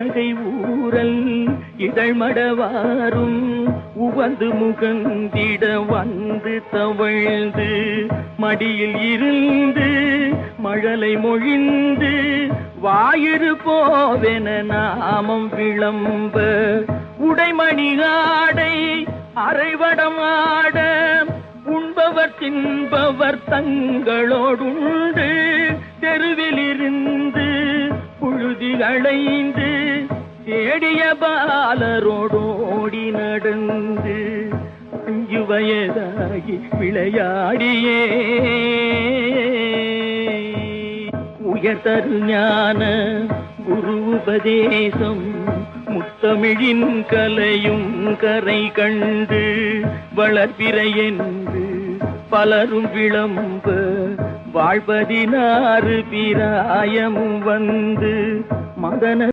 நகை ஊரல் இதழ்மடவாரும் உவந்து முகந்திட வந்து தவழ்ந்து மடியில் இருந்து மழலை மொழிந்து வாயிறு போவென நாமம் விளம்ப உடைமணி ஆடை அரைவடம் ஆட உண்பவர் தின்பவர் தங்களோடுண்டு தெருவிலிருந்து புழுதி அடைந்து தேடிய பாலரோடோடி நடந்து 5 வயதாகி விளையாடியே உயர்தரு ஞான குரு உபதேசம் முத்தமிழின் கலையும் கரை கண்டு வளர்பிறை என்று பலரும் விளம்ப வாழ்பதினாறு பிராயமும் வந்து மதன